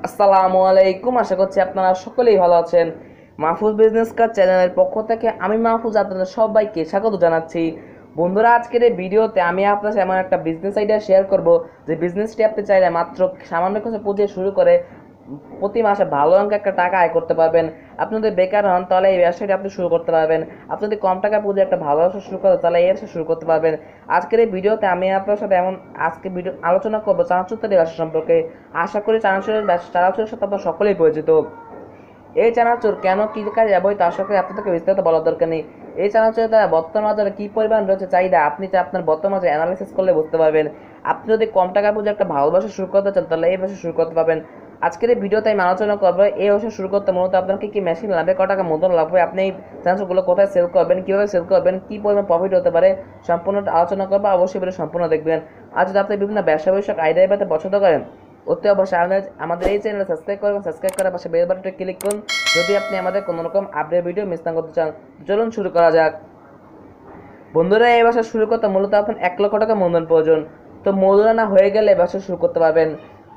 আসসালামু আলাইকুম, আশা করছি আপনারা সকলেই ভালো আছেন। মাহফুজ বিজনেস কাজ চ্যানেলের পক্ষ থেকে আমি মাহফুজ আপনাদের সবাইকে স্বাগত জানাচ্ছি। বন্ধুরা, আজকের এই ভিডিওতে আমি আপনার সাথে এমন একটা বিজনেস আইডিয়া শেয়ার করব যে বিজনেসটি আপনি চাইলে মাত্র সামান্য কিছু পুঁজি শুরু করে প্রতি মাসে ভালো অঙ্কের একটা টাকা আয় করতে পারবেন। আপনি যদি বেকার হন তাহলে এই ব্যবসাটি আপনি শুরু করতে পারবেন। আপনি যদি কম টাকা পুঁজি একটা ভালো ব্যবসা শুরু করেন তাহলে এই ব্যবসা শুরু করতে পারবেন। আজকের এই ভিডিওতে আমি আপনার সাথে আজকে ভিডিও আলোচনা করবো চানাচুর তৈরি ব্যবসা সম্পর্কে। আশা করি চানাচুরের সাথে আপনার সকলেই পরিচিত। এই চানাচুর কেন কি কাজে ব্যবহৃত আশা করি আপনাদেরকে বিস্তারিত বলার দরকার নেই। এই চানাচুরের দ্বারা বর্তমান বাজারে কি পরিমাণ রয়েছে চাহিদা আপনি আপনার বর্তমান বাজারে অ্যানালাইসিস করলে বুঝতে পারবেন। আপনি যদি কম টাকা পুঁজি একটা ভালো ব্যবসা শুরু করতে চান তাহলে এই ব্যবসা শুরু করতে পারবেন। আজকের এই ভিডিওতে আমি আলোচনা করবো এই ব্যবসা শুরু করতে মূলত আপনাকে কি মেশিন লাগবে, ক টাকা মূলধন লাগবে, আপনি এই চানাচুরগুলো কোথায় সেল করবেন, কীভাবে সেল করবেন, কী পরিমাণ প্রফিট হতে পারে, সম্পূর্ণ আলোচনা করবো। অবশ্যই ভিডিও সম্পূর্ণ দেখবেন। আর যদি আপনি বিভিন্ন ব্যবসা বিষয়ক আইডিয়া পেতে পছন্দ করেন অতি অবশ্যই আমাদের এই চ্যানেলে সাবস্ক্রাইব করবেন। সাবস্ক্রাইব করার পাশে বেল বাটনটা ক্লিক করুন যদি আপনি আমাদের কোনো রকম আপডেট ভিডিও মিস না করতে চান। চলুন শুরু করা যাক। বন্ধুরা, এই ব্যবসা শুরু করতে মূলত আপনার 1 লক্ষ টাকা মূলধন প্রয়োজন। তো মূলধন না হয়ে গেলে ব্যবসা শুরু করতে পারবেন।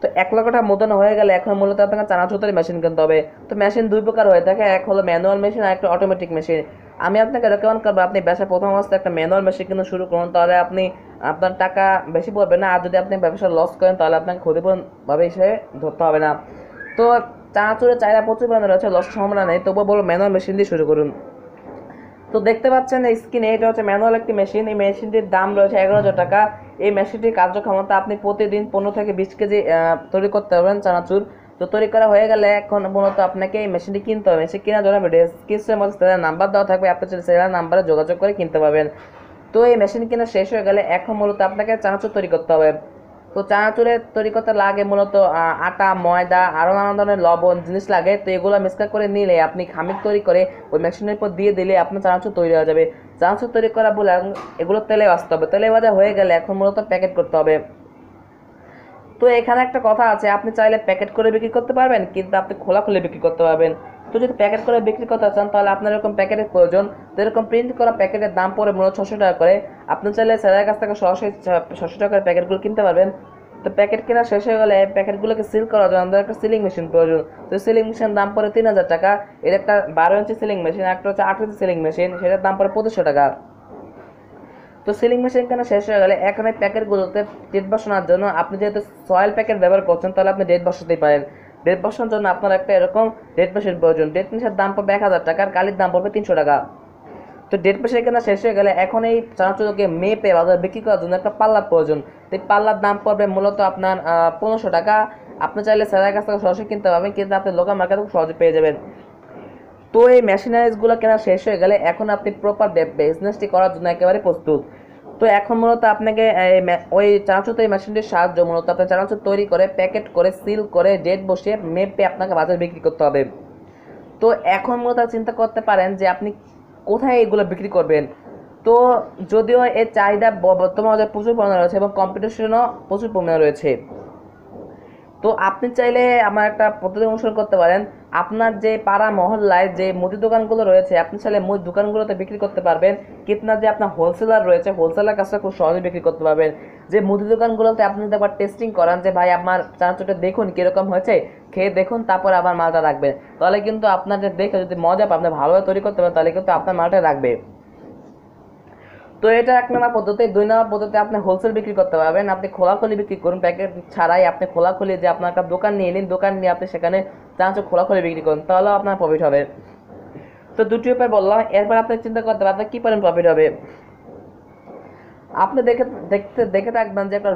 তো 1 লক্ষ টাকা মূলধন হয়ে গেলে এখন মূলত আপনাকে চানাচুর তৈরি মেশিন কিনতে হবে। তো মেশিন দুই প্রকার হয়ে থাকে, এক হলো ম্যানুয়াল মেশিন আর একটা অটোমেটিক মেশিন। আমি আপনাকে রেকমেন্ড করবো আপনি ব্যবসা প্রথম অবস্থায় একটা ম্যানুয়াল মেশিন কিনে শুরু করুন, তাহলে আপনি আপনার টাকা বেশি পড়বে না। আর যদি আপনি ব্যবসা লস করেন তাহলে আপনাকে ক্ষতিপূরণভাবে হিসেবে ধরতে হবে না। তো চানাচুরের চাহিদা প্রচুর পরিমাণে রয়েছে, লসের সম্ভাবনা নেই, তবুও বলো ম্যানুয়াল মেশিন দিয়ে শুরু করুন। তো দেখতে পাচ্ছেন এই স্ক্রিনে, এটা হচ্ছে ম্যানুয়াল একটি মেশিন। এই মেশিনটির দাম রয়েছে 11,000 টাকা। এই মেশিনটির কার্যক্ষমতা আপনি প্রতিদিন 15 থেকে 20 কেজি তৈরি করতে পারবেন চানাচুর। তো তৈরি করা হয়ে গেলে এখন মূলত আপনাকে এই মেশিনটি কিনতে হবে। মেশিন কেনার জন্য ডেসক্রিপশনের মধ্যে সেলার নাম্বার দেওয়া থাকবে, আপনি সেলার নাম্বারে যোগাযোগ করে কিনতে পারবেন। তো এই মেশিন কেনা শেষ হয়ে গেলে এখন মূলত আপনাকে চানাচুর তৈরি করতে হবে। তো চানাচুরের তৈরি করতে লাগে মূলত আটা, ময়দা, আরও নানান ধরনের লবণ জিনিস লাগে। তো এগুলো মিক্সচার করে নিলে আপনি খামির তৈরি করে ওই মেশিনের উপর দিয়ে দিলে আপনার চানাচুর তৈরি হয়ে যাবে। চানাচুর তৈরি করা বলে এগুলো তেলে ভাজতে হবে। তেলে ভাজা হয়ে গেলে এখন মূলত প্যাকেট করতে হবে। তো এখানে একটা কথা আছে, আপনি চাইলে প্যাকেট করে বিক্রি করতে পারবেন, কিন্তু আপনি খোলা খুলে বিক্রি করতে পারবেন। তো যদি প্যাকেট করে বিক্রি করতে চান তাহলে আপনার এরকম প্যাকেটের প্রয়োজন। তো এরকম প্রিন্ট করা প্যাকেটের দাম পড়ে মূলত 600 টাকা করে। আপনি চাইলে সেলারের কাছ থেকে সরাসরি 600 টাকার প্যাকেটগুলো কিনতে পারবেন। তো প্যাকেট কেনা শেষ হয়ে গেলে প্যাকেটগুলোকে সিল করার জন্য আমাদের একটা সিলিং মেশিন প্রয়োজন। তো সিলিং মেশিনের দাম পড়ে 3000 টাকা। এর একটা 12 ইঞ্চি সিলিং মেশিন, একটা হচ্ছে 8 ইঞ্চি সিলিং মেশিন, সেটার দাম পড়ে 2500 টাকা। তো সিলিং মেশিন কেনা শেষ হয়ে গেলে এখন এই প্যাকেটগুলোতে ডেট বসানোর জন্য আপনি যেহেতু সয়েল প্যাকেট ব্যবহার করছেন তাহলে আপনি ডেট বসাতেই পারেন। ডেট বসানোর জন্য আপনার একটা এরকম ডেট মেশিন প্রয়োজন। ডেট মেশিনের দাম পড়বে 1000 টাকা, আর কালির দাম পড়বে 300 টাকা। তো ডেট মেশিন কেনা শেষ হয়ে গেলে এখন এই চানাচুরকে মেপে বাজারে বিক্রি করার জন্য একটা পাল্লার প্রয়োজন। তো এই পাল্লার দাম পড়বে মূলত আপনার 1500 টাকা। আপনি চাইলে সেলারের কাছ থেকে সরাসরি কিনতে পারবেন, কিন্তু আপনি লোকাল মার্কেটে খুব সহজে পেয়ে যাবেন। তো এই মেশিনারিজগুলো কেনা শেষ হয়ে গেলে এখন আপনি প্রপার বিজনেসটি করার জন্য একেবারে প্রস্তুত। তো এখন মূলত আপনাকে ওই চানাচুর তৈরি মেশিনটির সাহায্য মূলত আপনি চানাচুর তৈরি করে প্যাকেট করে সিল করে ডেট বসিয়ে মেপে আপনাকে বাজারে বিক্রি করতে হবে। তো এখন মূলত চিন্তা করতে পারেন যে আপনি কোথায় এগুলো বিক্রি করবেন। তো যদিও এর চাহিদা বর্তমান বাজারে প্রচুর পরিমাণে রয়েছে এবং কম্পিটিশনও প্রচুর পরিমাণে রয়েছে। তো আপনি চাইলে আমার একটা পদ্ধতি অনুসরণ করতে পারেন। আপনার যে পাড়া মহল্লায় যে মুদি দোকানগুলো রয়েছে আপনি চাইলে মুদি দোকানগুলোতে বিক্রি করতে পারবেন, কিন্তু না যে আপনার হোলসেলার রয়েছে হোলসেলার কাছে খুব সহজে বিক্রি করতে পারবেন। যে মুদি দোকানগুলোতে আপনি যদি একবার টেস্টিং করান যে ভাই আমার চানাচুরটা দেখুন কীরকম হয়েছে, খেয়ে দেখুন, তারপর আবার মালটা রাখবেন, তাহলে কিন্তু আপনার যে দেখে যদি মজা পান, আপনি ভালোভাবে তৈরি করতে পারেন, তাহলে কিন্তু আপনার মালটা রাখবে। তো এটা 1 নম্বর পদ্ধতি। 2 নম্বর পদ্ধতি আপনি হোলসেল বিক্রি করতে পারবেন। আপনি খোলাখুলি বিক্রি করুন, প্যাকেট ছাড়াই আপনি খোলাখুলি যে আপনার একটা দোকান নিয়ে নিন, দোকান নিয়ে আপনি সেখানে চানাচুর খোলাখুলি বিক্রি করুন, তাহলেও আপনার প্রফিট হবে। তো দুটি উপায় বললাম, এরপর আপনি চিন্তা করতে পারেন আপনার কী পরিমাণ প্রফিট হবে। আপনি দেখে থাকবেন যে একটা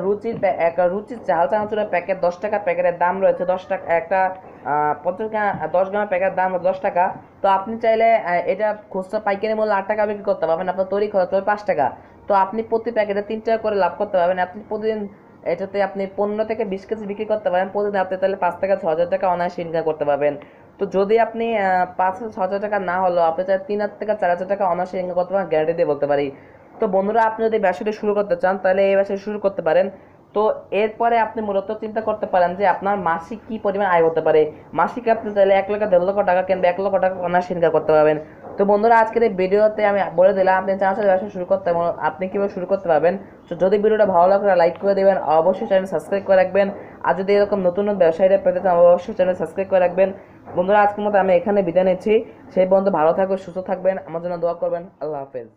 রুচির ঝাল চানাচুরের প্যাকেট 10 টাকা, প্যাকেটের দাম রয়েছে 10 টাকা। একটা 50 গ্রাম 10 গ্রামের প্যাকেটের দাম 10 টাকা। তো আপনি চাইলে এটা খুচরা পাইকারি মূল্য 8 টাকা বিক্রি করতে পারবেন, আপনার তৈরি খরচ হবে 5 টাকা। তো আপনি প্রতি প্যাকেটে 3 টাকা করে লাভ করতে পারবেন। আপনি প্রতিদিন এটাতে আপনি 15 থেকে 20 কেজি বিক্রি করতে পারেন প্রতিদিন। আপনি তাহলে 5 থেকে 6,000 টাকা অনায়াসে ইনকাম করতে পারবেন। তো যদি আপনি 5,000-6,000 টাকা না হলেও আপনি চাই 3,000 থেকে 4,000 টাকা অনায়াসে ইনকাম করতে পারেন, গ্যারান্টি দিয়ে বলতে পারি। তো বন্ধুরা, আপনি যদি ব্যবসাটি শুরু করতে চান তাহলে এই ব্যবসাটি শুরু করতে পারেন। তো এরপরে আপনি মূলত চিন্তা করতে পারেন যে আপনার মাসিক কী পরিমাণ আয় হতে পারে। মাসিক আপনি চাইলে 1 লাখ 1.5 লক্ষ টাকা কিংবা 1 লক্ষ টাকা অনায়াসে ইনকাম করতে পারবেন। তো বন্ধুরা আজকের এই ভিডিওতে আমি বলে দিলাম আপনি চানাচুর ব্যবসা শুরু করতে এবং আপনি কীভাবে শুরু করতে পারবেন। তো যদি ভিডিওটা ভালো লাগে লাইক করে দেবেন, অবশ্যই চ্যানেল সাবস্ক্রাইব করে রাখবেন। আর যদি এরকম নতুন নতুন ব্যবসায়ীরা পেতে চান অবশ্যই চ্যানেল সাবস্ক্রাইব করে রাখবেন। বন্ধুরা আজকের মতো আমি এখানে বিদায় নিচ্ছি। সেই পর্যন্ত ভালো থাকবেন, সুস্থ থাকবেন, আমার জন্য দোয়া করবেন। আল্লাহ হাফেজ।